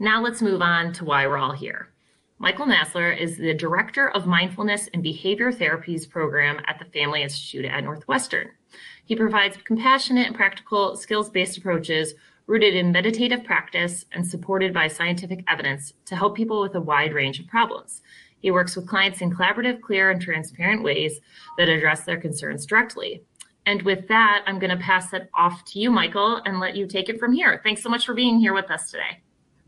Now let's move on to why we're all here. Michael Nassler is the Director of Mindfulness and Behavior Therapies program at the Family Institute at Northwestern. He provides compassionate and practical skills-based approaches rooted in meditative practice and supported by scientific evidence to help people with a wide range of problems. He works with clients in collaborative, clear, and transparent ways that address their concerns directly. And with that, I'm going to pass it off to you, Michael, and let you take it from here. Thanks so much for being here with us today.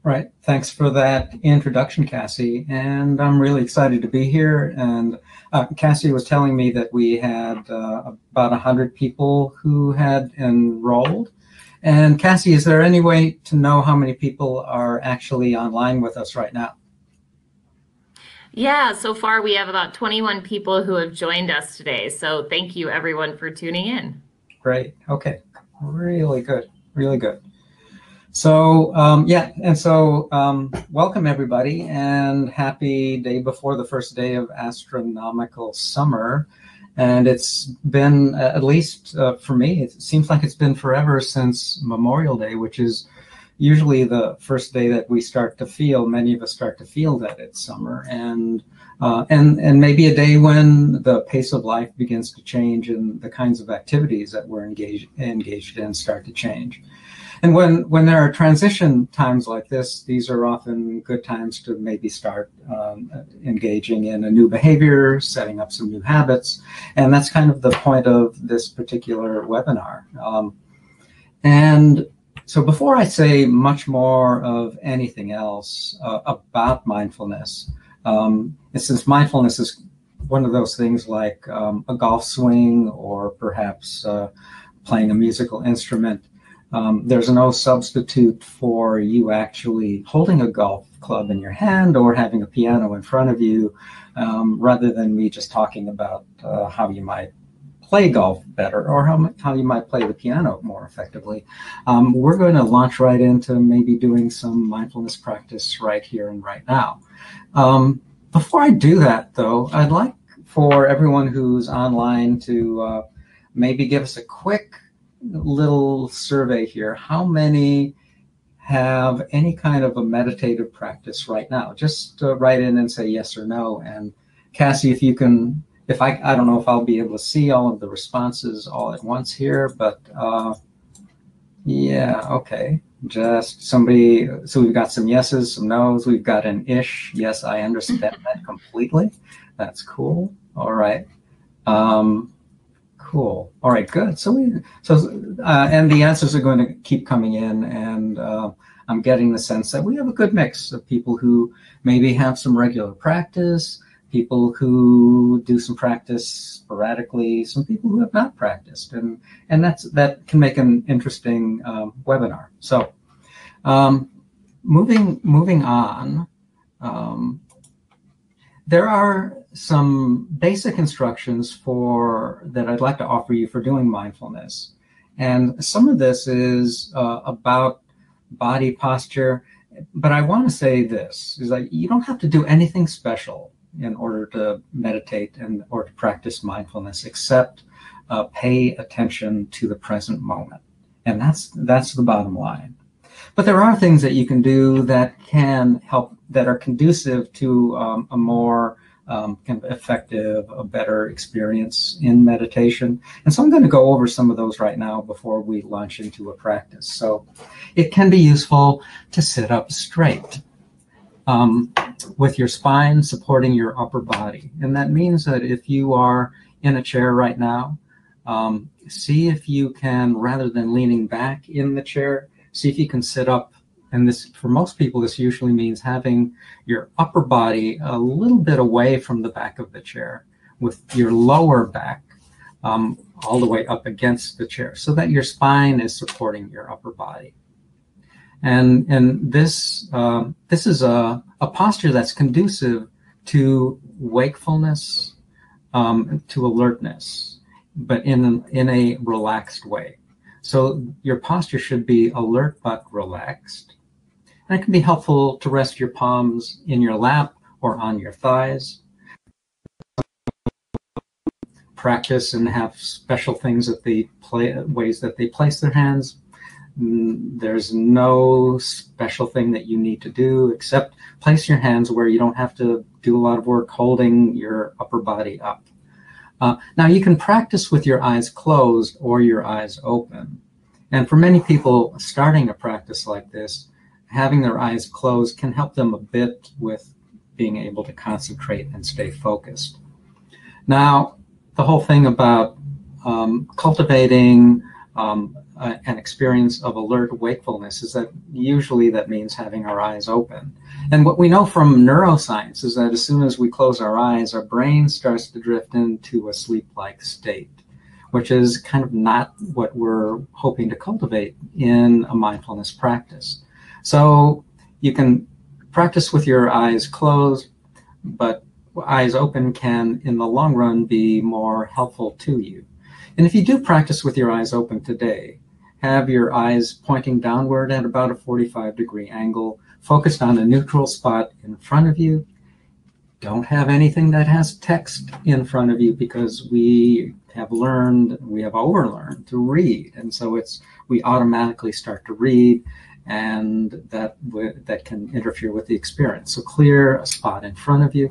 Right. Thanks for that introduction, Cassie. And I'm really excited to be here. And Cassie was telling me that we had about 100 people who had enrolled. And Cassie, is there any way to know how many people are actually online with us right now? Yeah, so far we have about 21 people who have joined us today. So thank you, everyone, for tuning in. Great. Okay. Really good. Really good. So, welcome everybody, and happy day before the first day of astronomical summer. And it's been, at least for me, it seems like it's been forever since Memorial Day, which is usually the first day that we start to feel, many of us start to feel that it's summer, and maybe a day when the pace of life begins to change and the kinds of activities that we're engaged in start to change. And when there are transition times like this, these are often good times to maybe start engaging in a new behavior, setting up some new habits. And that's kind of the point of this particular webinar. And so before I say much more of anything else about mindfulness, and since mindfulness is one of those things like a golf swing or perhaps playing a musical instrument, there's no substitute for you actually holding a golf club in your hand or having a piano in front of you, rather than me just talking about how you might play golf better or how you might play the piano more effectively. We're going to launch right into maybe doing some mindfulness practice right here and right now. Before I do that, though, I'd like for everyone who's online to maybe give us a quick little survey here. How many have any kind of a meditative practice right now? Just write in and say yes or no. And Cassie, if you can, I don't know if I'll be able to see all of the responses all at once here, but yeah, okay. Just somebody, so we've got some yeses, some no's, we've got an ish. Yes, I understand that completely. That's cool. All right. Cool. All right, good. And the answers are going to keep coming in, and I'm getting the sense that we have a good mix of people who maybe have some regular practice, people who do some practice sporadically, some people who have not practiced, and that can make an interesting webinar. So, moving on. There are some basic instructions that I'd like to offer you for doing mindfulness. And some of this is about body posture, but I want to say this, is that you don't have to do anything special in order to meditate or to practice mindfulness, except pay attention to the present moment. And that's the bottom line. But there are things that you can do that can help, that are conducive to a more kind of effective, a better experience in meditation. And so I'm going to go over some of those right now before we launch into a practice. So it can be useful to sit up straight with your spine supporting your upper body. And that means that if you are in a chair right now, see if you can, rather than leaning back in the chair, see if you can sit up. And this, for most people, this usually means having your upper body a little bit away from the back of the chair, with your lower back all the way up against the chair, so that your spine is supporting your upper body. And this is a posture that's conducive to wakefulness, to alertness, but in a relaxed way. So your posture should be alert but relaxed. And it can be helpful to rest your palms in your lap or on your thighs. Practice and have special things that ways that they place their hands. There's no special thing that you need to do except place your hands where you don't have to do a lot of work holding your upper body up. Now, you can practice with your eyes closed or your eyes open. And for many people starting a practice like this, having their eyes closed can help them a bit with being able to concentrate and stay focused. Now, the whole thing about cultivating an experience of alert wakefulness is that usually that means having our eyes open. And what we know from neuroscience is that as soon as we close our eyes, our brain starts to drift into a sleep-like state, which is kind of not what we're hoping to cultivate in a mindfulness practice. So you can practice with your eyes closed, but eyes open can, in the long run, be more helpful to you. And if you do practice with your eyes open today, have your eyes pointing downward at about a 45-degree angle, focused on a neutral spot in front of you. Don't have anything that has text in front of you, because we have overlearned to read. And so we automatically start to read, and that can interfere with the experience. So clear a spot in front of you.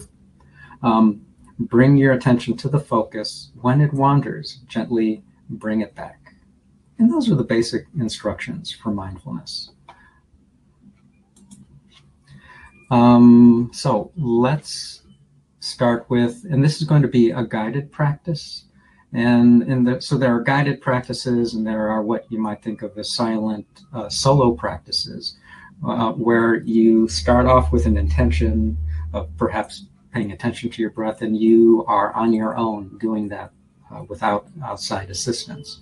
Bring your attention to the focus. When it wanders, gently bring it back. And those are the basic instructions for mindfulness. So let's start with, and this is going to be a guided practice. So there are guided practices, and there are what you might think of as silent solo practices, where you start off with an intention of perhaps paying attention to your breath, and you are on your own doing that without outside assistance.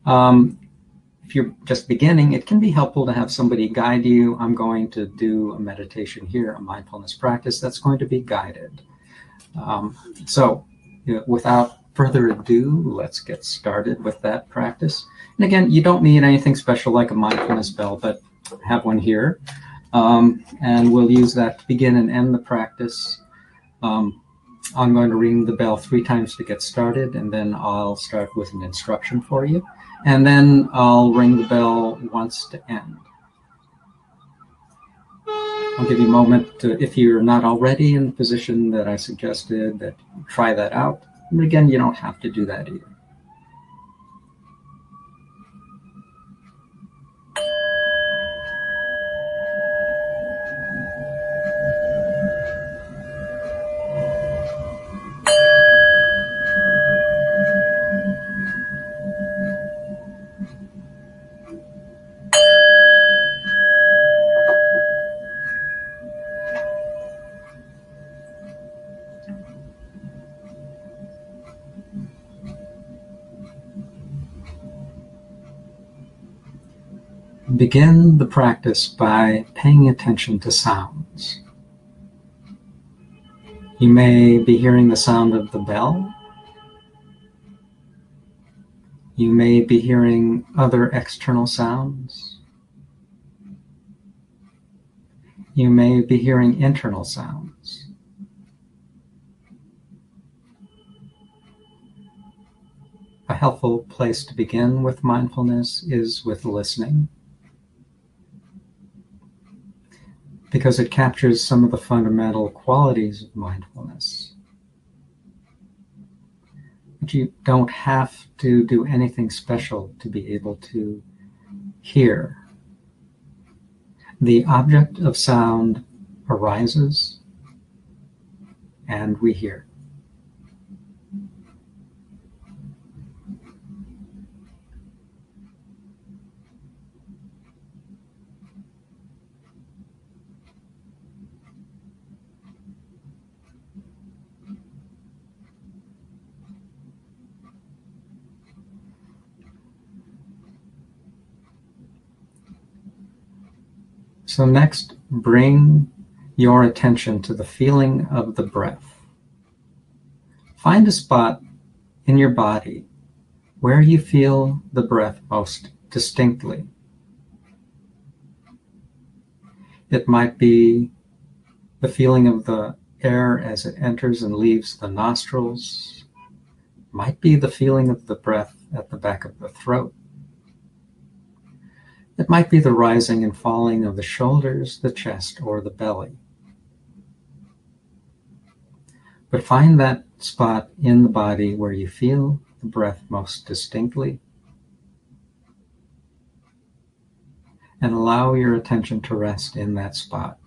If you're just beginning, it can be helpful to have somebody guide you. I'm going to do a meditation here, a mindfulness practice that's going to be guided. So without further ado, let's get started with that practice. And again, you don't need anything special like a mindfulness bell, but have one here. And we'll use that to begin and end the practice. I'm going to ring the bell 3 times to get started, and then I'll start with an instruction for you. And then I'll ring the bell once to end. I'll give you a moment to, if you're not already in the position that I suggested, that try that out. But again, you don't have to do that either. Begin the practice by paying attention to sounds. You may be hearing the sound of the bell. You may be hearing other external sounds. You may be hearing internal sounds. A helpful place to begin with mindfulness is with listening, because it captures some of the fundamental qualities of mindfulness. But you don't have to do anything special to be able to hear. The object of sound arises, and we hear. So next, bring your attention to the feeling of the breath. Find a spot in your body where you feel the breath most distinctly. It might be the feeling of the air as it enters and leaves the nostrils. It might be the feeling of the breath at the back of the throat. It might be the rising and falling of the shoulders, the chest, or the belly. But find that spot in the body where you feel the breath most distinctly, and allow your attention to rest in that spot.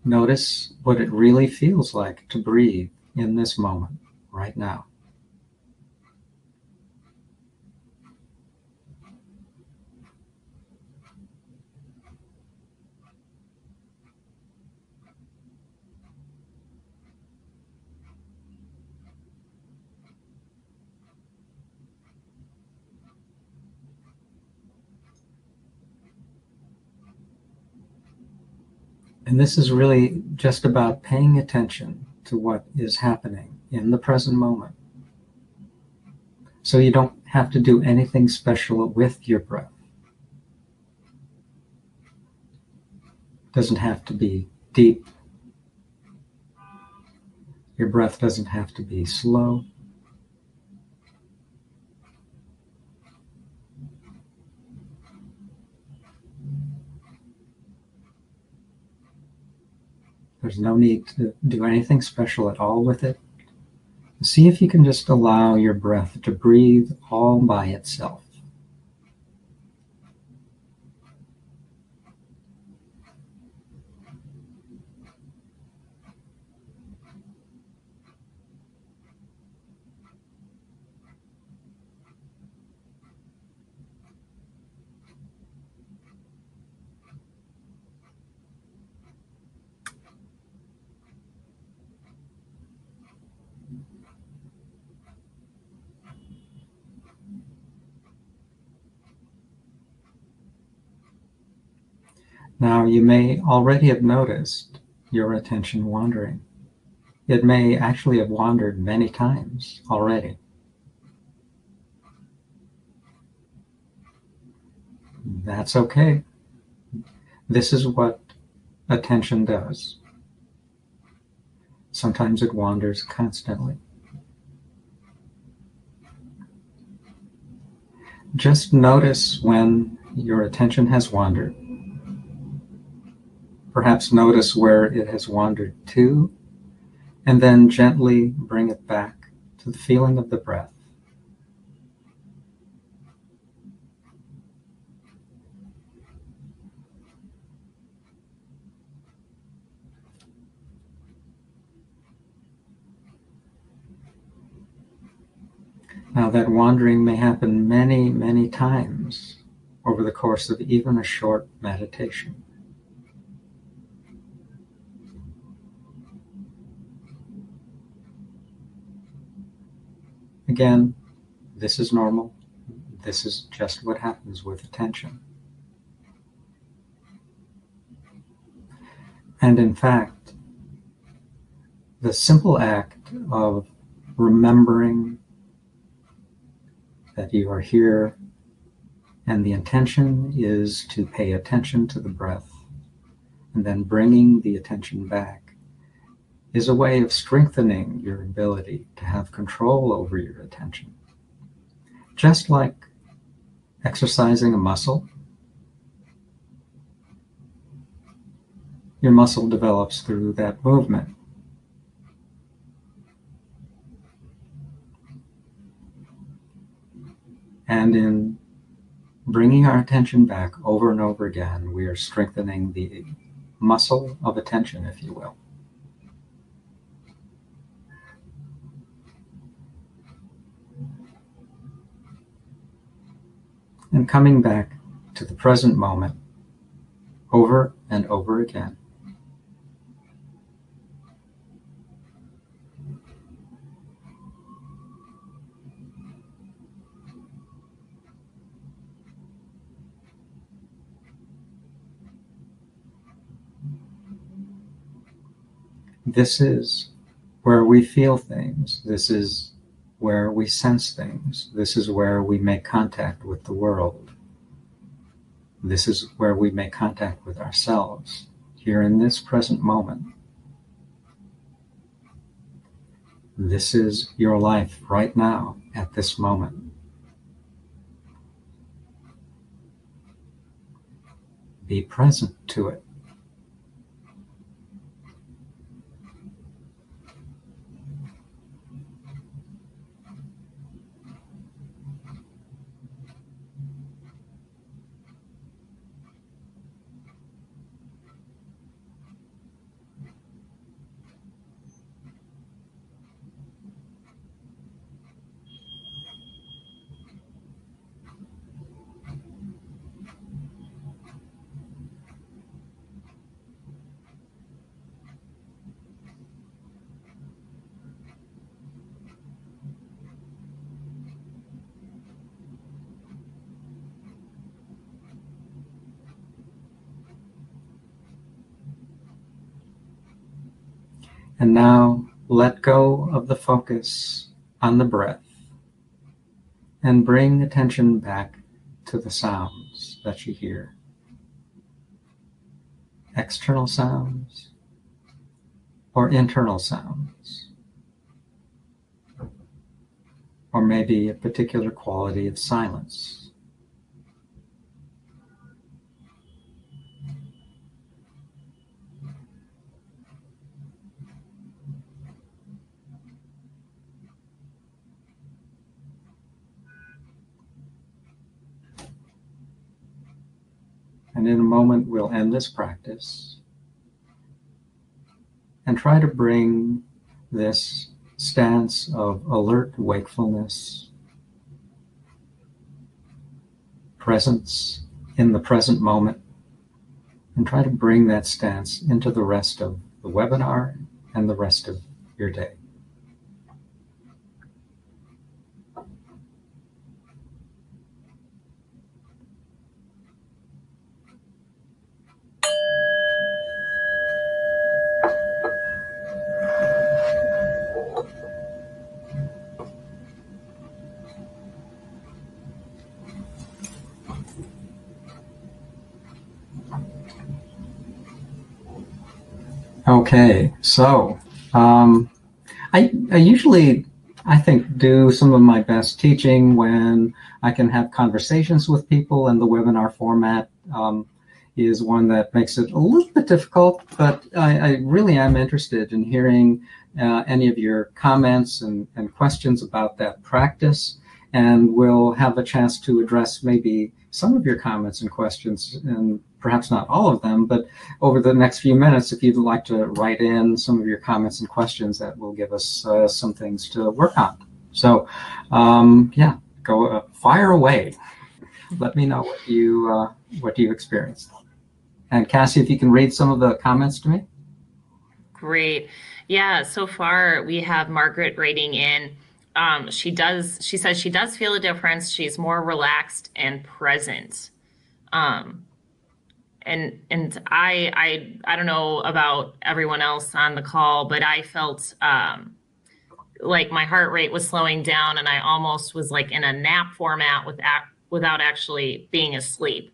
Notice what it really feels like to breathe in this moment, right now. And this is really just about paying attention to what is happening in the present moment. So you don't have to do anything special with your breath. It doesn't have to be deep. Your breath doesn't have to be slow. There's no need to do anything special at all with it. See if you can just allow your breath to breathe all by itself. Now, you may already have noticed your attention wandering. It may actually have wandered many times already. That's okay. This is what attention does. Sometimes it wanders constantly. Just notice when your attention has wandered. Perhaps notice where it has wandered to, and then gently bring it back to the feeling of the breath. Now, that wandering may happen many, many times over the course of even a short meditation. Again, this is normal. This is just what happens with attention. And in fact, the simple act of remembering that you are here and the intention is to pay attention to the breath and then bringing the attention back is a way of strengthening your ability to have control over your attention. Just like exercising a muscle, your muscle develops through that movement. And in bringing our attention back over and over again, we are strengthening the muscle of attention, if you will. And coming back to the present moment over and over again. This is where we feel things. This is where we sense things. This is where we make contact with the world. This is where we make contact with ourselves, here in this present moment. This is your life right now, at this moment. Be present to it. And now let go of the focus on the breath and bring attention back to the sounds that you hear. External sounds or internal sounds, or maybe a particular quality of silence. And in a moment, we'll end this practice and try to bring this stance of alert wakefulness, presence in the present moment, and try to bring that stance into the rest of the webinar and the rest of your day. Okay, so I usually, I think, do some of my best teaching when I can have conversations with people, and the webinar format is one that makes it a little bit difficult, but I really am interested in hearing any of your comments and questions about that practice, and we'll have a chance to address maybe some of your comments and questions, and perhaps not all of them, but over the next few minutes, if you'd like to write in some of your comments and questions, that will give us some things to work on. So yeah, go fire away. Let me know what you experienced. And Cassie, if you can read some of the comments to me. Great. Yeah, so far we have Margaret writing in. She says she does feel a difference. She's more relaxed and present. And I don't know about everyone else on the call, but I felt like my heart rate was slowing down, and I almost was like in a nap format without actually being asleep.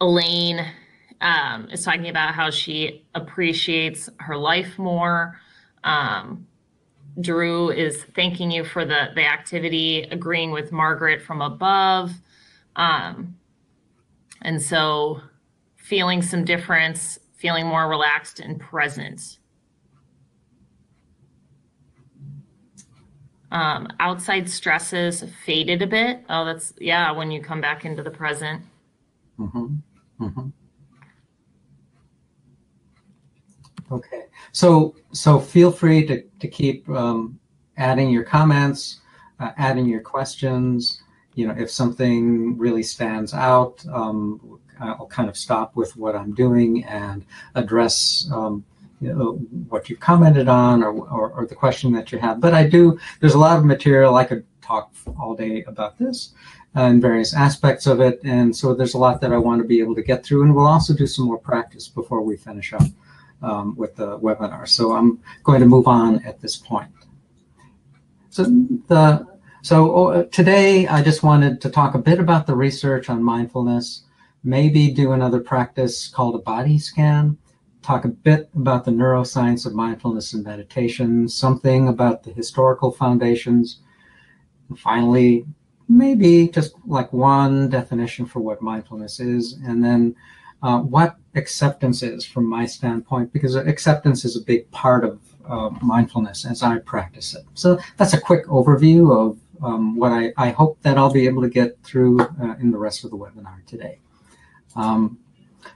Elaine is talking about how she appreciates her life more. Drew is thanking you for the activity, agreeing with Margaret from above. And so feeling some difference, feeling more relaxed and present. Outside stresses faded a bit. Oh, that's, yeah, when you come back into the present. Mm-hmm. Mm-hmm. Okay, so feel free to keep adding your comments, adding your questions. You know, if something really stands out, I'll kind of stop with what I'm doing and address what you commented on or the question that you have. But there's a lot of material. I could talk all day about this and various aspects of it. And so there's a lot that I want to be able to get through. And we'll also do some more practice before we finish up with the webinar. So I'm going to move on at this point. So So today I just wanted to talk a bit about the research on mindfulness, maybe do another practice called a body scan, talk a bit about the neuroscience of mindfulness and meditation, something about the historical foundations, and finally, maybe just like one definition for what mindfulness is, and then what acceptance is from my standpoint, because acceptance is a big part of mindfulness as I practice it. So that's a quick overview of what I hope that I'll be able to get through in the rest of the webinar today.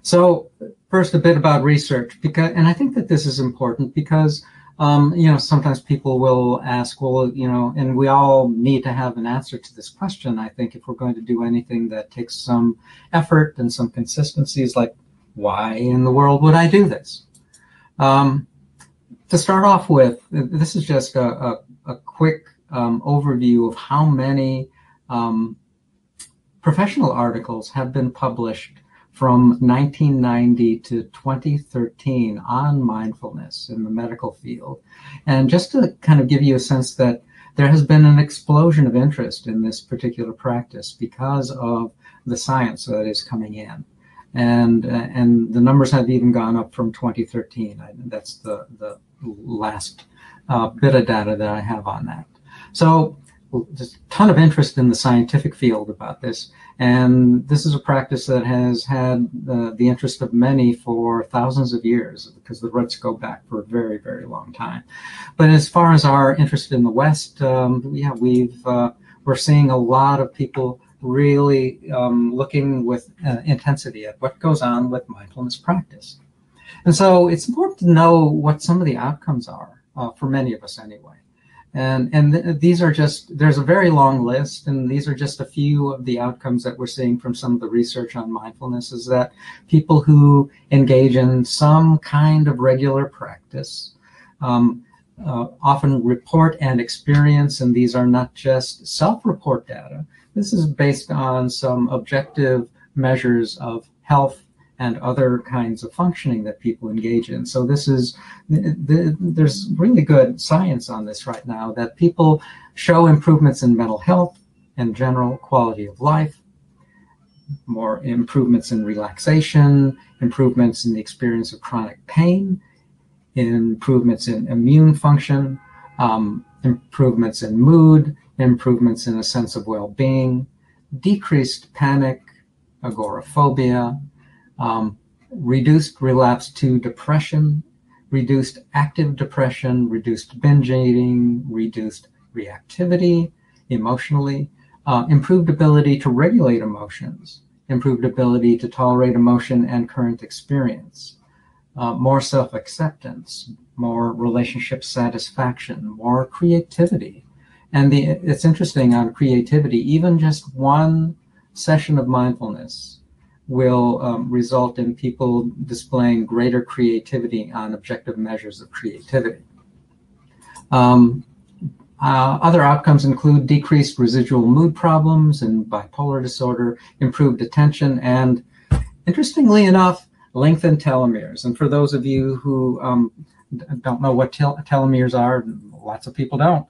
So first, a bit about research, and I think that this is important because sometimes people will ask, well, and we all need to have an answer to this question. I think if we're going to do anything that takes some effort and some consistencies, like why in the world would I do this? To start off with, this is just a quick overview of how many professional articles have been published from 1990 to 2013 on mindfulness in the medical field. And just to kind of give you a sense that there has been an explosion of interest in this particular practice because of the science that is coming in. And the numbers have even gone up from 2013. That's the last bit of data that I have on that. So there's a ton of interest in the scientific field about this. And this is a practice that has had the interest of many for thousands of years, because the roots go back for a very, very long time. But as far as our interest in the West, we're seeing a lot of people really looking with intensity at what goes on with mindfulness practice. And so it's important to know what some of the outcomes are, for many of us anyway. And these are just, there's a very long list, and these are just a few of the outcomes that we're seeing from some of the research on mindfulness, is that people who engage in some kind of regular practice often report and experience, and these are not just self-report data. This is based on some objective measures of health and other kinds of functioning that people engage in. So this is, there's really good science on this right now, that people show improvements in mental health and general quality of life, more improvements in relaxation, improvements in the experience of chronic pain, improvements in immune function, improvements in mood, improvements in a sense of well-being, decreased panic, agoraphobia, reduced relapse to depression, reduced active depression, reduced binge eating, reduced reactivity emotionally, improved ability to regulate emotions, improved ability to tolerate emotion and current experience, more self-acceptance, more relationship satisfaction, more creativity. And it's interesting on creativity, even just one session of mindfulness will result in people displaying greater creativity on objective measures of creativity. Other outcomes include decreased residual mood problems and bipolar disorder, improved attention, and interestingly enough, lengthened telomeres. And for those of you who don't know what telomeres are, lots of people don't,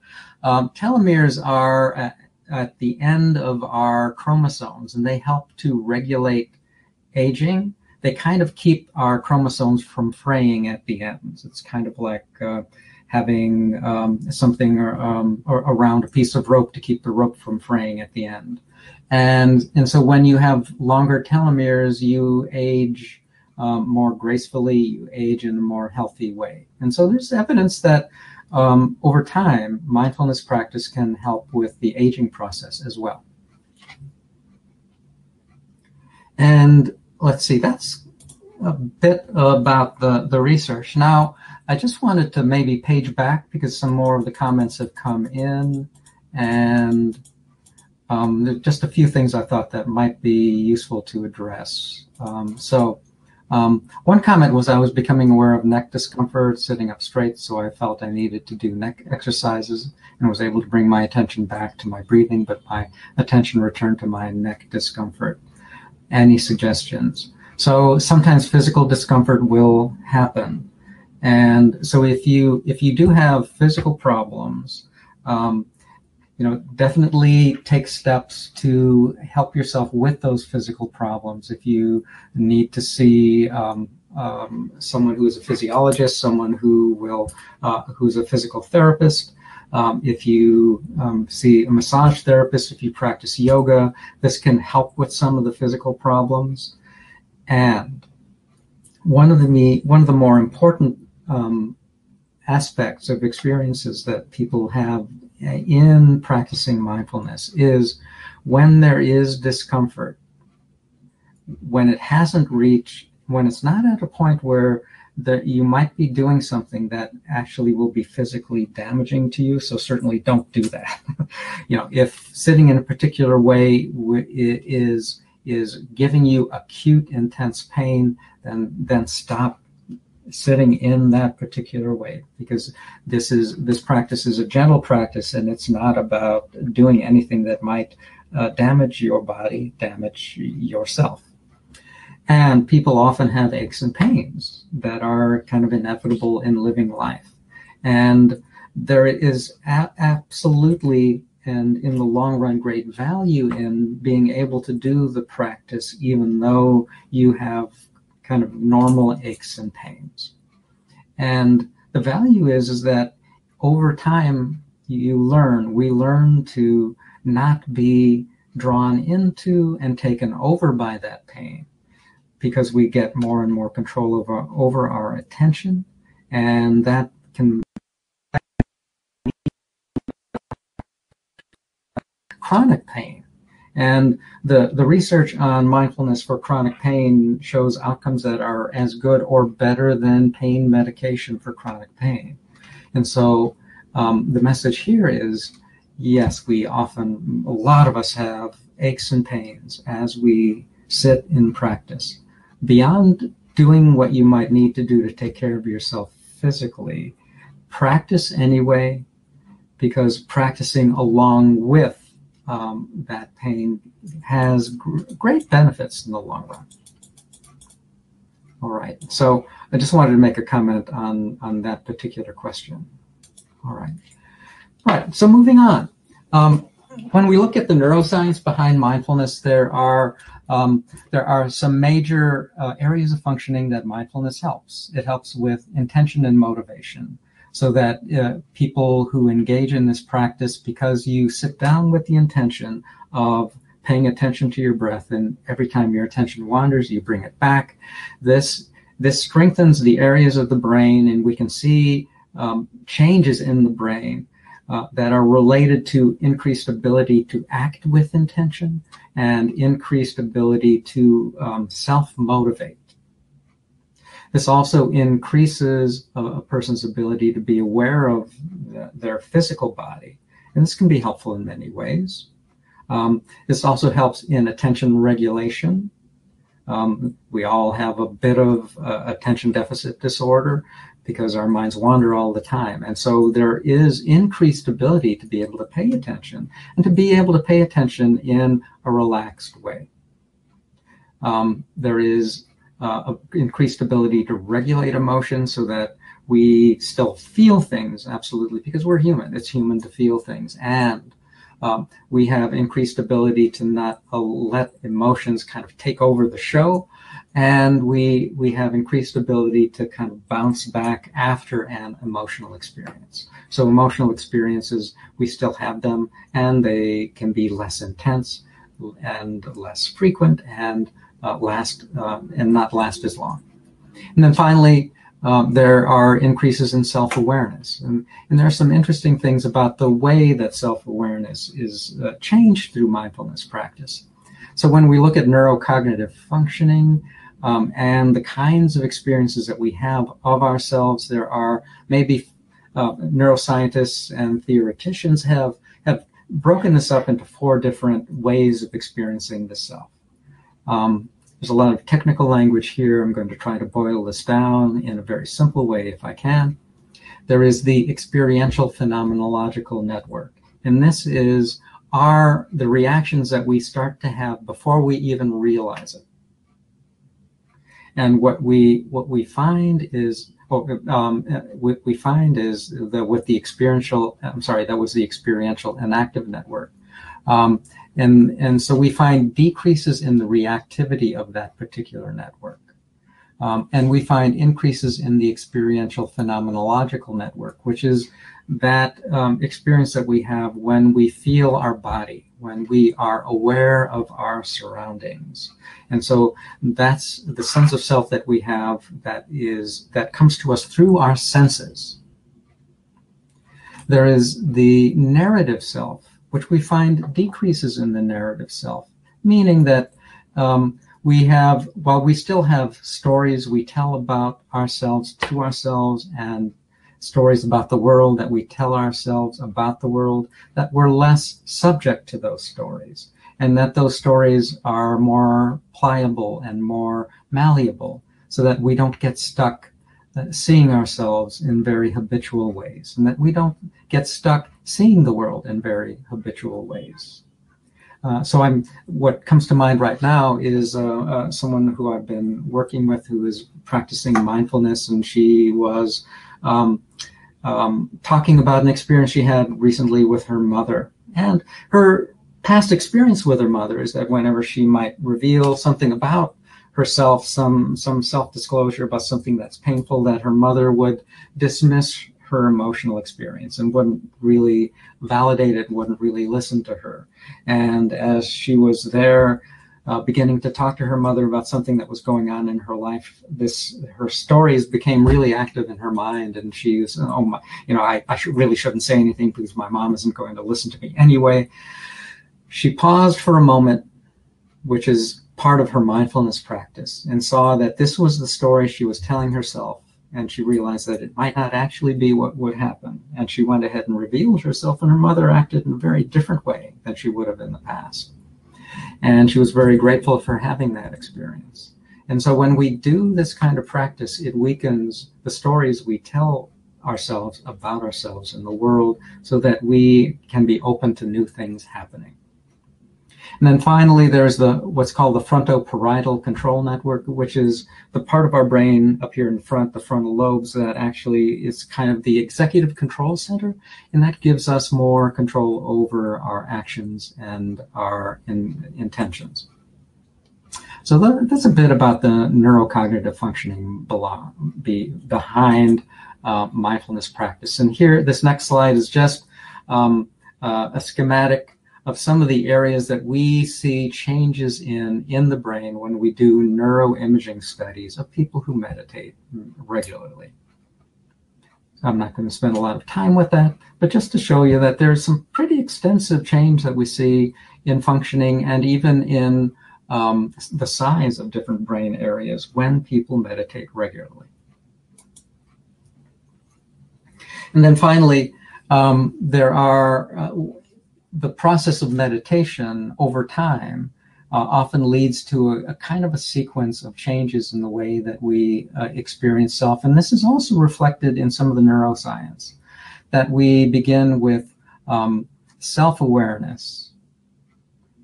telomeres are at the end of our chromosomes, and they help to regulate aging. They kind of keep our chromosomes from fraying at the ends. It's kind of like having something around a piece of rope to keep the rope from fraying at the end. And so when you have longer telomeres, you age more gracefully, you age in a more healthy way. And so there's evidence that over time, mindfulness practice can help with the aging process as well. And let's see, that's a bit about the research. Now, I just wanted to maybe page back because some more of the comments have come in, and there's just a few things I thought that might be useful to address. One comment was I was becoming aware of neck discomfort sitting up straight, so I felt I needed to do neck exercises and was able to bring my attention back to my breathing, but my attention returned to my neck discomfort. Any suggestions? So sometimes physical discomfort will happen. And so if you do have physical problems, definitely take steps to help yourself with those physical problems. If you need to see someone who is a physiologist, someone who's a physical therapist, if you see a massage therapist, if you practice yoga, this can help with some of the physical problems. And one of the more important aspects of experiences that people have in practicing mindfulness is when there is discomfort, when it's not at a point where you might be doing something that actually will be physically damaging to you. So certainly don't do that. If sitting in a particular way is giving you acute, intense pain, then stop sitting in that particular way, because this practice is a gentle practice, and it's not about doing anything that might damage your body, damage yourself. And people often have aches and pains that are kind of inevitable in living life. And there is absolutely, and in the long run, great value in being able to do the practice even though you have kind of normal aches and pains. And the value is that over time we learn to not be drawn into and taken over by that pain, because we get more and more control over our attention, and that can chronic pain. And the research on mindfulness for chronic pain shows outcomes that are as good or better than pain medication for chronic pain. And so the message here is, yes, a lot of us have aches and pains as we sit in practice. Beyond doing what you might need to do to take care of yourself physically, practice anyway, because practicing along with that pain has great benefits in the long run. All right, so I just wanted to make a comment on that particular question. All right, so moving on. When we look at the neuroscience behind mindfulness, there are some major areas of functioning that mindfulness helps. It helps with intention and motivation, so that people who engage in this practice, because you sit down with the intention of paying attention to your breath, and every time your attention wanders, you bring it back. This strengthens the areas of the brain, and we can see changes in the brain that are related to increased ability to act with intention and increased ability to self-motivate. This also increases a person's ability to be aware of their physical body, and this can be helpful in many ways. This also helps in attention regulation. We all have a bit of attention deficit disorder because our minds wander all the time. And so there is increased ability to be able to pay attention, and to be able to pay attention in a relaxed way. There is increased ability to regulate emotions so that we still feel things, absolutely, because we're human. It's human to feel things. And we have increased ability to not let emotions kind of take over the show. And we have increased ability to kind of bounce back after an emotional experience. So emotional experiences, we still have them, and they can be less intense and less frequent, and not last as long. And then finally, there are increases in self-awareness. And there are some interesting things about the way that self-awareness is changed through mindfulness practice. So when we look at neurocognitive functioning and the kinds of experiences that we have of ourselves, there are maybe neuroscientists and theoreticians have broken this up into 4 different ways of experiencing the self. There's a lot of technical language here. I'm going to try to boil this down in a very simple way if I can. There is the experiential phenomenological network. And this is the reactions that we start to have before we even realize it. And what we find is, what we find is that with the experiential, that was the experiential and active network. And so we find decreases in the reactivity of that particular network. And we find increases in the experiential phenomenological network, which is that experience that we have when we feel our body, when we are aware of our surroundings. And so that's the sense of self that we have that comes to us through our senses. There is the narrative self, which we find decreases in the narrative self, meaning that while we still have stories we tell about ourselves to ourselves and stories about the world that we tell ourselves about the world, that we're less subject to those stories, and that those stories are more pliable and more malleable, so that we don't get stuck seeing ourselves in very habitual ways, and that we don't get stuck seeing the world in very habitual ways. So what comes to mind right now is someone who I've been working with who is practicing mindfulness, and she was talking about an experience she had recently with her mother. And her past experience with her mother is that whenever she might reveal something about herself, some self-disclosure about something that's painful, that her mother would dismiss her emotional experience and wouldn't really validate it, wouldn't really listen to her. And as she was there beginning to talk to her mother about something that was going on in her life, her stories became really active in her mind, and she was, I really shouldn't say anything because my mom isn't going to listen to me anyway. She paused for a moment, which is part of her mindfulness practice, and saw that this was the story she was telling herself. And she realized that it might not actually be what would happen. And she went ahead and revealed herself, and her mother acted in a very different way than she would have in the past. And she was very grateful for having that experience. And so when we do this kind of practice, it weakens the stories we tell ourselves about ourselves in the world, so that we can be open to new things happening. And then finally, there's what's called the frontoparietal control network, which is the part of our brain up here in front, the frontal lobes, that actually is kind of the executive control center. And that gives us more control over our actions and our intentions. So that's a bit about the neurocognitive functioning behind mindfulness practice. And here, this next slide is just a schematic of some of the areas that we see changes in the brain when we do neuroimaging studies of people who meditate regularly. I'm not going to spend a lot of time with that, but just to show you that there's some pretty extensive change that we see in functioning and even in the size of different brain areas when people meditate regularly. And then finally, there are the process of meditation over time often leads to a kind of a sequence of changes in the way that we experience self. And this is also reflected in some of the neuroscience, that we begin with self-awareness.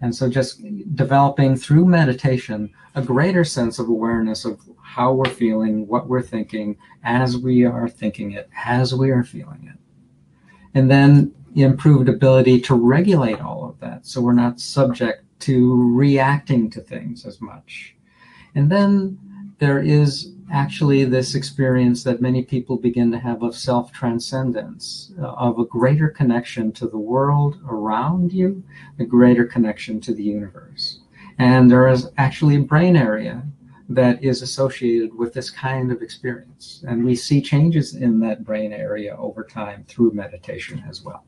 And so just developing through meditation a greater sense of awareness of how we're feeling, what we're thinking, as we are thinking it, as we are feeling it. And then improved ability to regulate all of that, so we're not subject to reacting to things as much. And then there is actually this experience that many people begin to have of self-transcendence, of a greater connection to the world around you, a greater connection to the universe. And there is actually a brain area that is associated with this kind of experience. And we see changes in that brain area over time through meditation as well.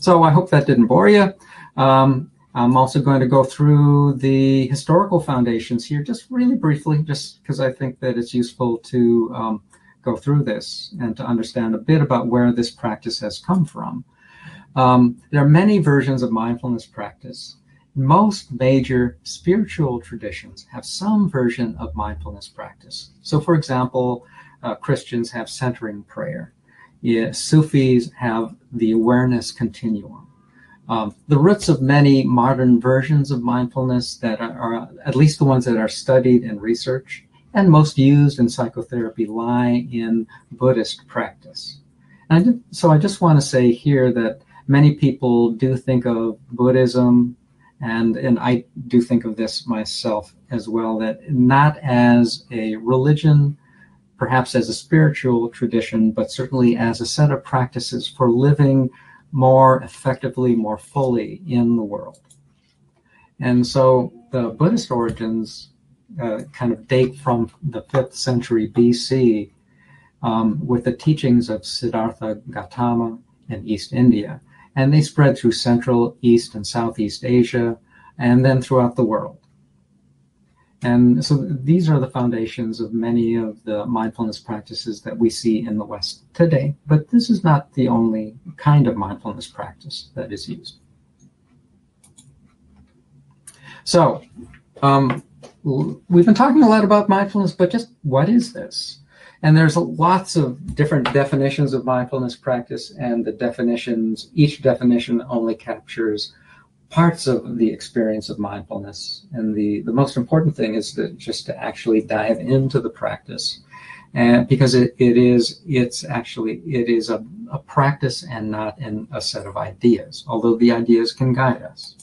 So I hope that didn't bore you. I'm also going to go through the historical foundations here just really briefly, just because I think that it's useful to go through this and to understand a bit about where this practice has come from. There are many versions of mindfulness practice. Most major spiritual traditions have some version of mindfulness practice. So for example, Christians have centering prayer. Sufis have the awareness continuum. The roots of many modern versions of mindfulness that are at least the ones that are studied and researched and most used in psychotherapy lie in Buddhist practice. So I just want to say here that many people do think of Buddhism, and I do think of this myself as well, that not as a religion, perhaps as a spiritual tradition, but certainly as a set of practices for living more effectively, more fully in the world. And so the Buddhist origins kind of date from the 5th century BC with the teachings of Siddhartha Gautama in East India. And they spread through Central, East, and Southeast Asia, and then throughout the world. And so these are the foundations of many of the mindfulness practices that we see in the West today. But this is not the only kind of mindfulness practice that is used. So we've been talking a lot about mindfulness, but just what is this? And there's lots of different definitions of mindfulness practice, and the definitions, each definition only captures parts of the experience of mindfulness. And the most important thing is just to actually dive into the practice, and because it is a practice and not a set of ideas, although the ideas can guide us.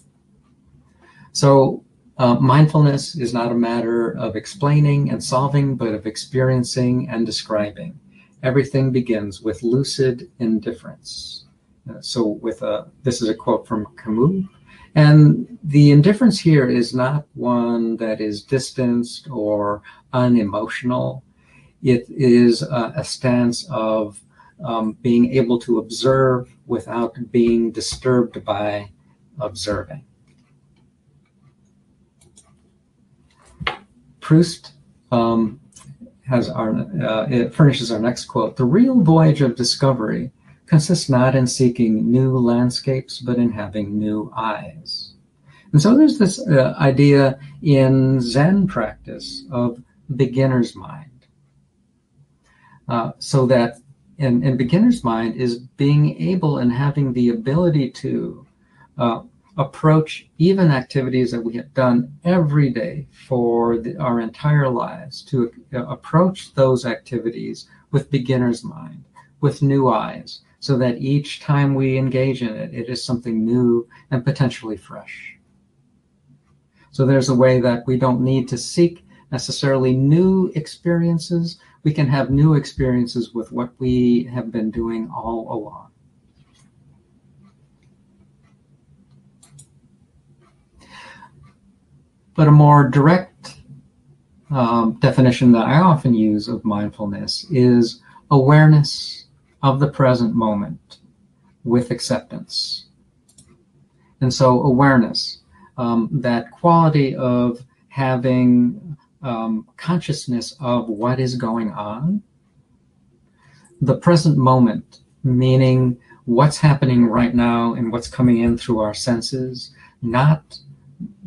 So mindfulness is not a matter of explaining and solving, but of experiencing and describing. Everything begins with lucid indifference. This is a quote from Camus. And the indifference here is not one that is distanced or unemotional. It is a stance of being able to observe without being disturbed by observing. Proust it furnishes our next quote. The real voyage of discovery consists not in seeking new landscapes, but in having new eyes. And so there's this idea in Zen practice of beginner's mind. So that in beginner's mind is being able and having the ability to approach even activities that we have done every day for our entire lives, to approach those activities with beginner's mind, with new eyes, so that each time we engage in it, it is something new and potentially fresh. So there's a way that we don't need to seek necessarily new experiences. We can have new experiences with what we have been doing all along. But a more direct definition that I often use of mindfulness is awareness of the present moment with acceptance. And so awareness, that quality of having consciousness of what is going on. The present moment, meaning what's happening right now and what's coming in through our senses, not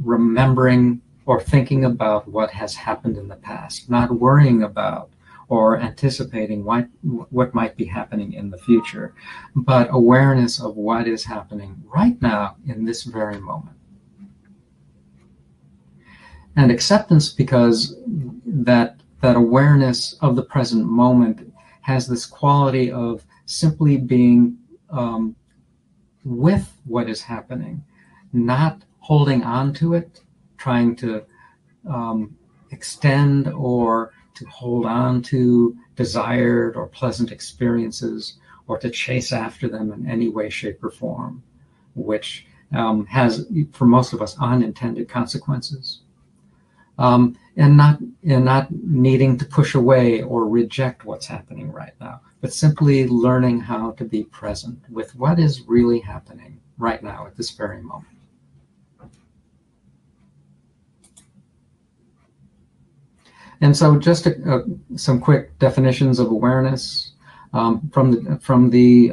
remembering or thinking about what has happened in the past, not worrying about or anticipating what might be happening in the future, but awareness of what is happening right now in this very moment. And acceptance, because that awareness of the present moment has this quality of simply being with what is happening, not holding on to it, trying to extend or to hold on to desired or pleasant experiences, or to chase after them in any way, shape, or form, which has, for most of us, unintended consequences. And not needing to push away or reject what's happening right now, but simply learning how to be present with what is really happening right now at this very moment. And so just some quick definitions of awareness from the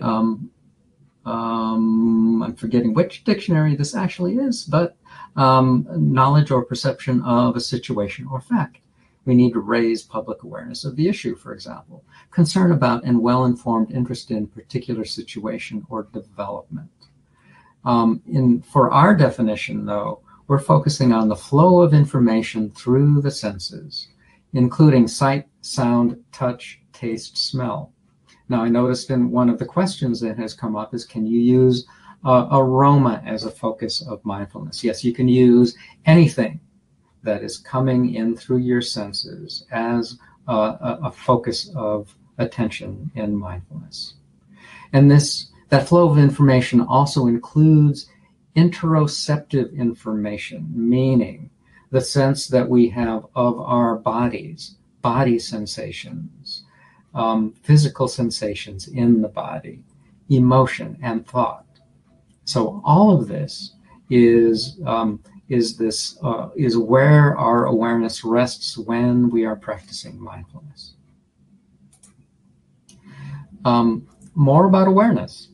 I'm forgetting which dictionary this actually is, but knowledge or perception of a situation or fact. We need to raise public awareness of the issue, for example. Concern about and well-informed interest in particular situation or development. For our definition, though, we're focusing on the flow of information through the senses including sight, sound, touch, taste, smell. Now, I noticed in one of the questions that has come up is, can you use aroma as a focus of mindfulness? Yes, you can use anything that is coming in through your senses as a focus of attention in mindfulness. And that flow of information also includes interoceptive information, meaning the sense that we have of our bodies, body sensations, physical sensations in the body, emotion and thought. So all of this is where our awareness rests when we are practicing mindfulness. More about awareness.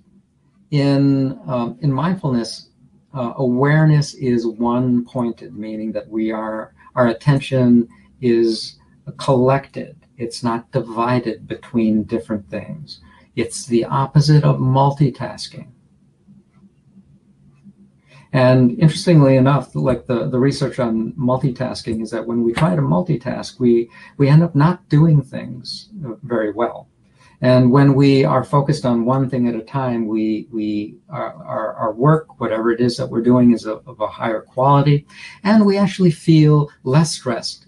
In mindfulness, awareness is one-pointed, meaning that our attention is collected. It's not divided between different things. It's the opposite of multitasking. And interestingly enough, like the research on multitasking is that when we try to multitask, we end up not doing things very well. And when we are focused on one thing at a time, our work, whatever it is that we're doing, is of a higher quality, and we actually feel less stressed,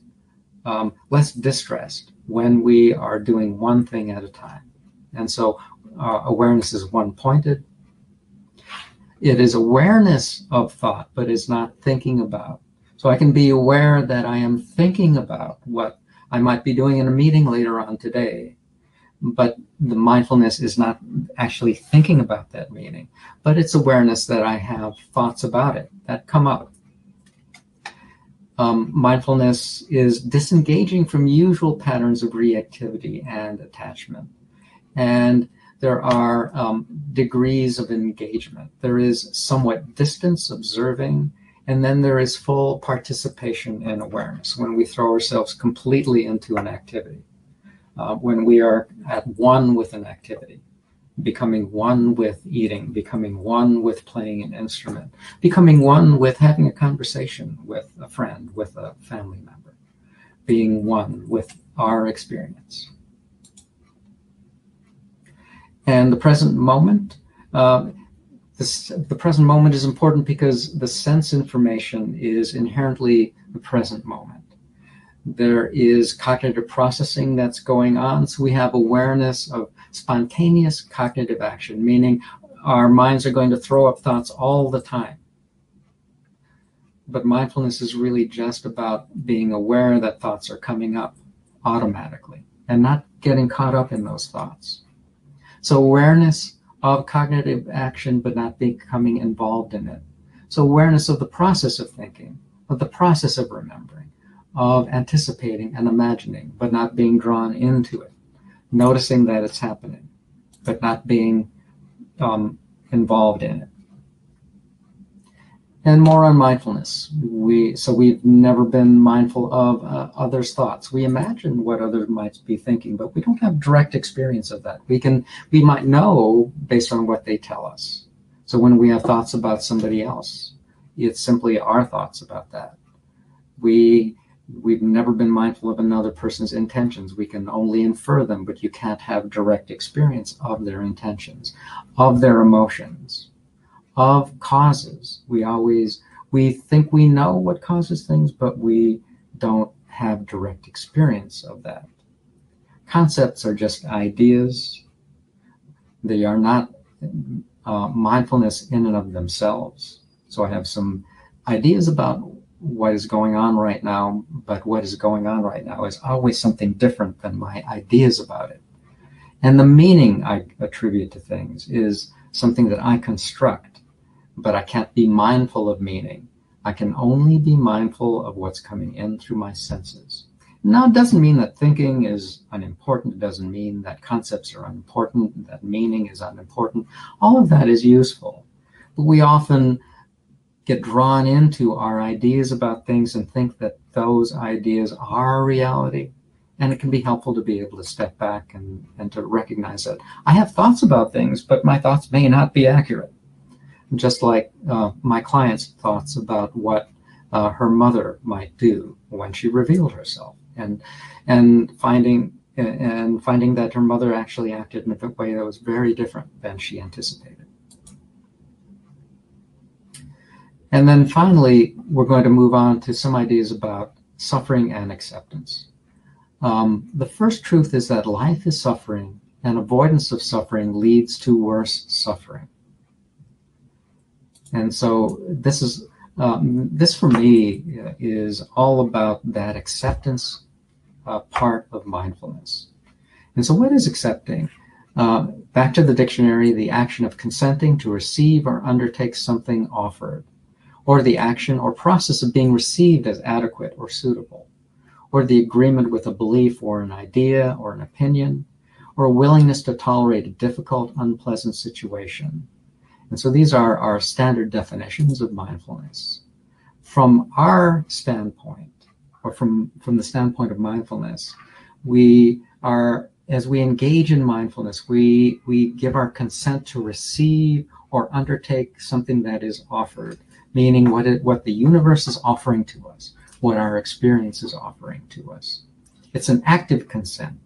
less distressed when we are doing one thing at a time. And so awareness is one-pointed. It is awareness of thought, but is not thinking about. So I can be aware that I am thinking about what I might be doing in a meeting later on today, but the mindfulness is not actually thinking about that meeting, but it's awareness that I have thoughts about it that come up. Mindfulness is disengaging from usual patterns of reactivity and attachment. And there are degrees of engagement. There is somewhat distance observing, and then there is full participation in awareness when we throw ourselves completely into an activity. When we are at one with an activity, becoming one with eating, becoming one with playing an instrument, becoming one with having a conversation with a friend, with a family member, being one with our experience. And the present moment, the present moment is important because the sense information is inherently the present moment. There is cognitive processing that's going on, so we have awareness of spontaneous cognitive action, meaning our minds are going to throw up thoughts all the time. But mindfulness is really just about being aware that thoughts are coming up automatically and not getting caught up in those thoughts. So awareness of cognitive action, but not becoming involved in it. So awareness of the process of thinking, of the process of remembering, of anticipating and imagining, but not being drawn into it. Noticing that it's happening, but not being involved in it. And more on mindfulness. We've never been mindful of others' thoughts. We imagine what others might be thinking, but we don't have direct experience of that. We might know based on what they tell us. So when we have thoughts about somebody else, it's simply our thoughts about that. We've never been mindful of another person's intentions. We can only infer them, but you can't have direct experience of their intentions, of their emotions, of causes. We think we know what causes things, but we don't have direct experience of that. Concepts are just ideas. They are not mindfulness in and of themselves. So I have some ideas about what is going on right now, but what is going on right now is always something different than my ideas about it. And the meaning I attribute to things is something that I construct, but I can't be mindful of meaning. I can only be mindful of what's coming in through my senses. Now, it doesn't mean that thinking is unimportant. It doesn't mean that concepts are unimportant, that meaning is unimportant. All of that is useful. But we often get drawn into our ideas about things and think that those ideas are reality. And it can be helpful to be able to step back and to recognize that I have thoughts about things, but my thoughts may not be accurate. Just like my client's thoughts about what her mother might do when she revealed herself. and finding that her mother actually acted in a way that was very different than she anticipated. And then finally, we're going to move on to some ideas about suffering and acceptance. The first truth is that life is suffering, and avoidance of suffering leads to worse suffering. And so this for me is all about that acceptance part of mindfulness. And so what is accepting? Back to the dictionary, the action of consenting to receive or undertake something offered, or the action or process of being received as adequate or suitable, or the agreement with a belief or an idea or an opinion, or a willingness to tolerate a difficult, unpleasant situation. And so these are our standard definitions of mindfulness. From our standpoint, or from the standpoint of mindfulness, we are, as we engage in mindfulness, we give our consent to receive or undertake something that is offered, meaning what the universe is offering to us, what our experience is offering to us. It's an active consent.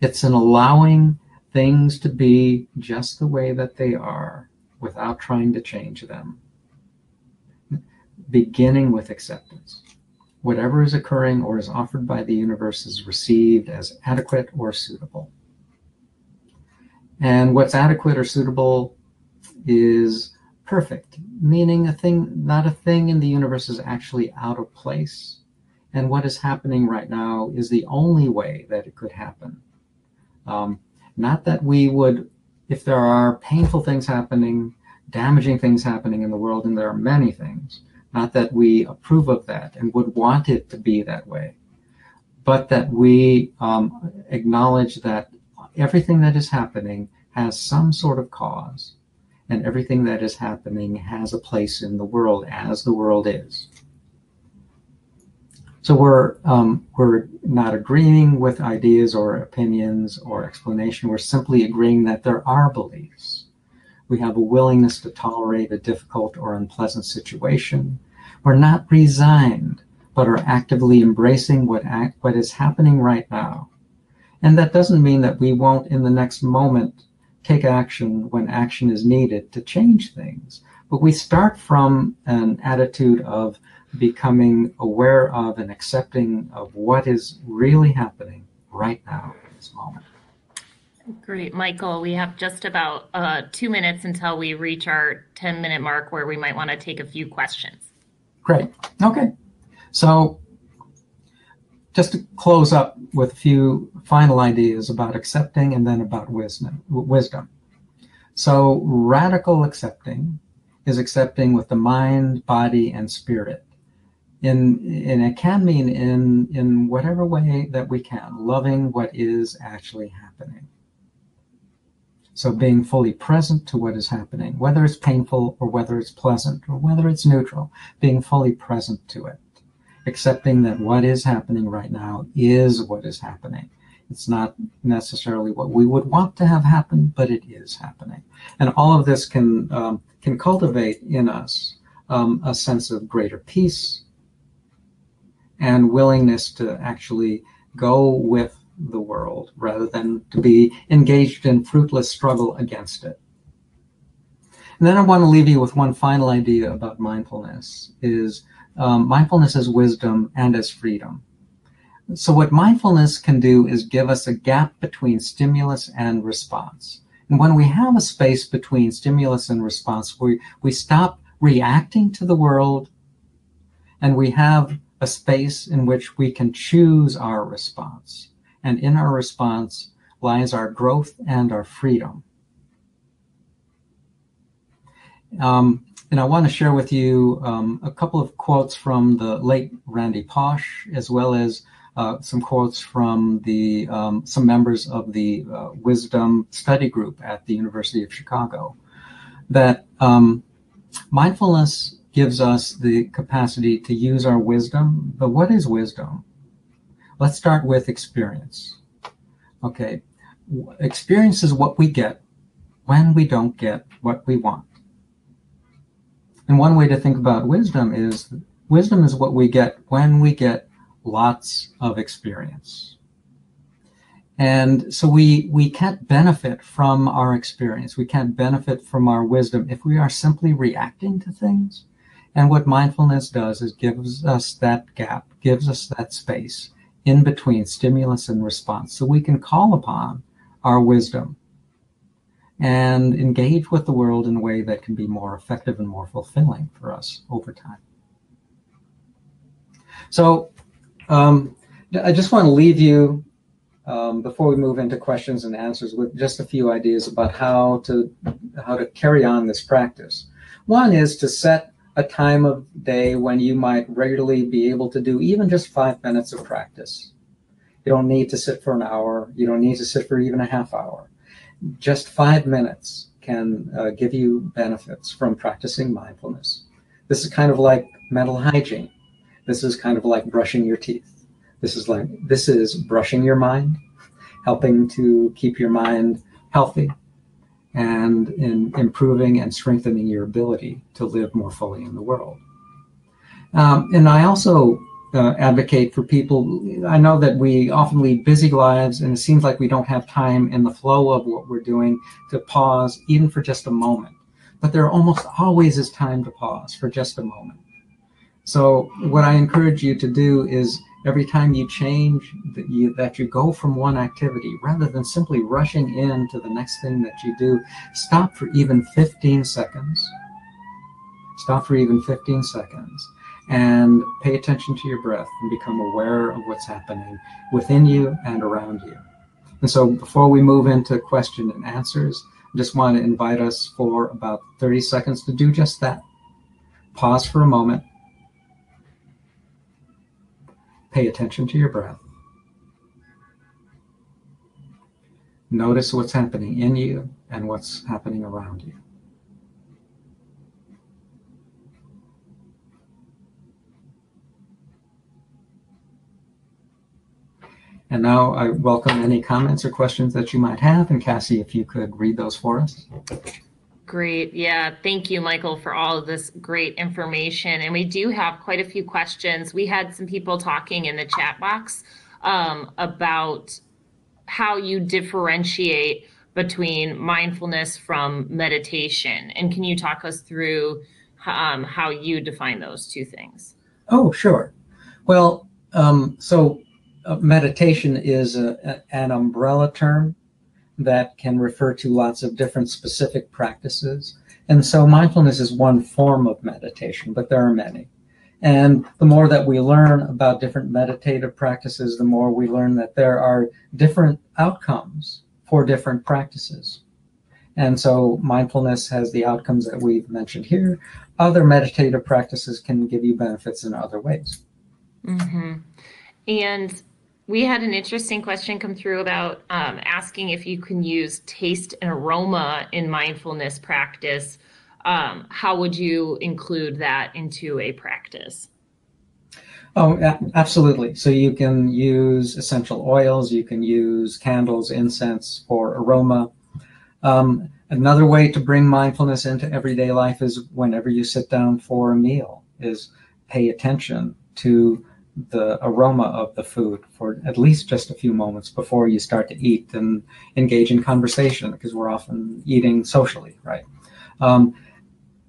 It's an allowing things to be just the way that they are without trying to change them. Beginning with acceptance. Whatever is occurring or is offered by the universe is received as adequate or suitable. And what's adequate or suitable is perfect, meaning not a thing in the universe is actually out of place. And what is happening right now is the only way that it could happen. Not that we would, if there are painful things happening, damaging things happening in the world, and there are many things, not that we approve of that and would want it to be that way, but that we acknowledge that everything that is happening has some sort of cause, and everything that is happening has a place in the world as the world is. So we're not agreeing with ideas or opinions or explanation. We're simply agreeing that there are beliefs. We have a willingness to tolerate a difficult or unpleasant situation. We're not resigned, but are actively embracing what is happening right now. And that doesn't mean that we won't, in the next moment, take action when action is needed to change things. But we start from an attitude of becoming aware of and accepting of what is really happening right now in this moment. Great, Michael. We have just about 2 minutes until we reach our 10-minute mark where we might want to take a few questions. Great. Okay. So just to close up with a few final ideas about accepting and then about wisdom. So radical accepting is accepting with the mind, body, and spirit. And it can mean in whatever way that we can, loving what is actually happening. So being fully present to what is happening, whether it's painful or whether it's pleasant or whether it's neutral, being fully present to it, accepting that what is happening right now is what is happening. It's not necessarily what we would want to have happen, but it is happening. And all of this can cultivate in us a sense of greater peace and willingness to actually go with the world rather than to be engaged in fruitless struggle against it. And then I want to leave you with one final idea about mindfulness is mindfulness as wisdom and as freedom. So what mindfulness can do is give us a gap between stimulus and response. And when we have a space between stimulus and response, we stop reacting to the world, and we have a space in which we can choose our response. And in our response lies our growth and our freedom. And I want to share with you a couple of quotes from the late Randy Pausch, as well as some quotes from some members of the Wisdom Study Group at the University of Chicago, that mindfulness gives us the capacity to use our wisdom. But what is wisdom? Let's start with experience. Okay, experience is what we get when we don't get what we want. And one way to think about wisdom is what we get when we get lots of experience. And so we can't benefit from our experience. We can't benefit from our wisdom if we are simply reacting to things. And what mindfulness does is gives us that gap, gives us that space in between stimulus and response, so we can call upon our wisdom and engage with the world in a way that can be more effective and more fulfilling for us over time. So I just want to leave you, before we move into questions and answers, with just a few ideas about how to carry on this practice. One is to set a time of day when you might regularly be able to do even just 5 minutes of practice. You don't need to sit for an hour. You don't need to sit for even a half hour. Just 5 minutes can give you benefits from practicing mindfulness. This is kind of like mental hygiene. This is kind of like brushing your teeth. This is brushing your mind, helping to keep your mind healthy, and in improving and strengthening your ability to live more fully in the world. And I also advocate for people. I know that we often lead busy lives, and it seems like we don't have time in the flow of what we're doing to pause even for just a moment. But there almost always is time to pause for just a moment. So what I encourage you to do is every time you change, that you go from one activity, rather than simply rushing into the next thing that you do, stop for even 15 seconds. Stop for even 15 seconds and pay attention to your breath and become aware of what's happening within you and around you. And so before we move into question and answers, I just want to invite us for about 30 seconds to do just that. Pause for a moment. Pay attention to your breath. Notice what's happening in you and what's happening around you. And now I welcome any comments or questions that you might have. And Cassie, if you could read those for us. Great. Yeah. Thank you, Michael, for all of this great information. And we do have quite a few questions. We had some people talking in the chat box about how you differentiate between mindfulness from meditation. And can you talk us through how you define those two things? Oh, sure. Well, meditation is an umbrella term that can refer to lots of different specific practices. And so mindfulness is one form of meditation, but there are many. And the more that we learn about different meditative practices, the more we learn that there are different outcomes for different practices. And so mindfulness has the outcomes that we've mentioned here. Other meditative practices can give you benefits in other ways. Mm-hmm. And we had an interesting question come through about asking if you can use taste and aroma in mindfulness practice. How would you include that into a practice? Oh, absolutely. So you can use essential oils, you can use candles, incense for aroma. Another way to bring mindfulness into everyday life is whenever you sit down for a meal, is pay attention to the aroma of the food for at least just a few moments before you start to eat and engage in conversation, because we're often eating socially, right?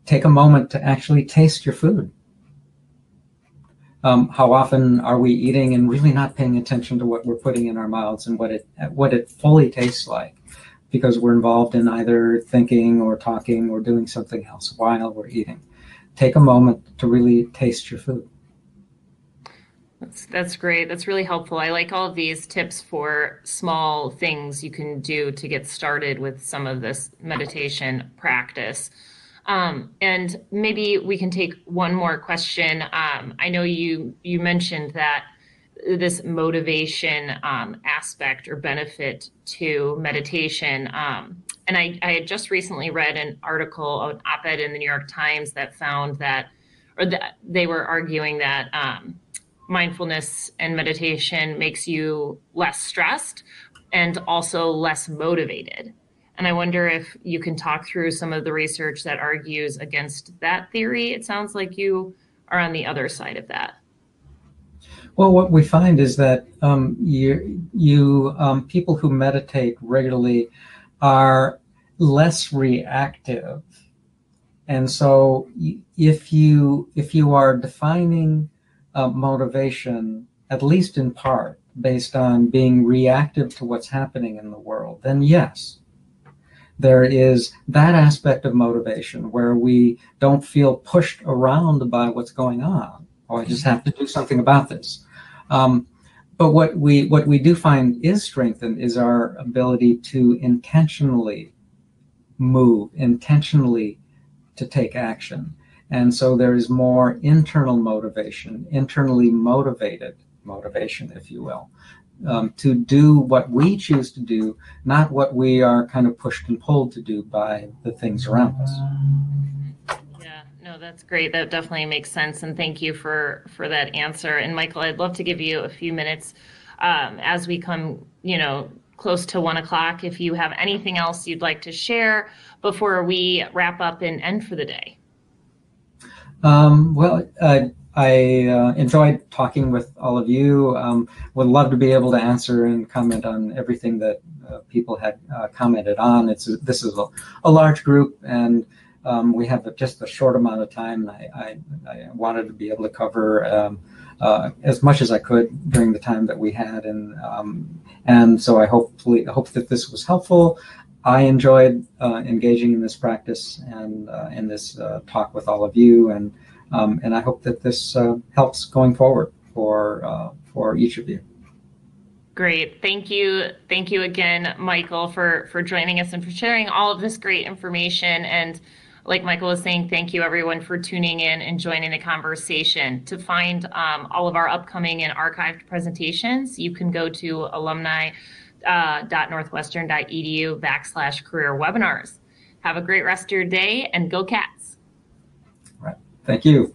Take a moment to actually taste your food. How often are we eating and really not paying attention to what we're putting in our mouths and what it fully tastes like, because we're involved in either thinking or talking or doing something else while we're eating? Take a moment to really taste your food. That's great. That's really helpful. I like all of these tips for small things you can do to get started with some of this meditation practice. And maybe we can take one more question. I know you mentioned that this motivation aspect or benefit to meditation. And I had just recently read an article, an op-ed in the New York Times that found that, they were arguing that mindfulness and meditation makes you less stressed and also less motivated. And I wonder if you can talk through some of the research that argues against that theory. It sounds like you are on the other side of that. Well, what we find is that people who meditate regularly are less reactive. And so if you are defining motivation, at least in part, based on being reactive to what's happening in the world, then yes, there is that aspect of motivation where we don't feel pushed around by what's going on. Oh, I just have to do something about this. But what we do find is strengthened is our ability to intentionally move, intentionally to take action. And so there is more internal motivation, internally motivated motivation, if you will, to do what we choose to do, not what we are kind of pushed and pulled to do by the things around us. Yeah, no, that's great. That definitely makes sense. And thank you for that answer. And Michael, I'd love to give you a few minutes as we come, close to 1 o'clock, if you have anything else you'd like to share before we wrap up and end for the day. Well, I enjoyed talking with all of you. Would love to be able to answer and comment on everything that people had commented on. This is a large group, and we have just a short amount of time. I wanted to be able to cover as much as I could during the time that we had, and so I hope that this was helpful. I enjoyed engaging in this practice and in this talk with all of you, and I hope that this helps going forward for each of you. Great. Thank you. Thank you again, Michael, for joining us and for sharing all of this great information. And like Michael was saying, thank you everyone for tuning in and joining the conversation. To find all of our upcoming and archived presentations, you can go to alumni.northwestern.edu/career webinars. Have a great rest of your day, and go Cats. Right. Thank you.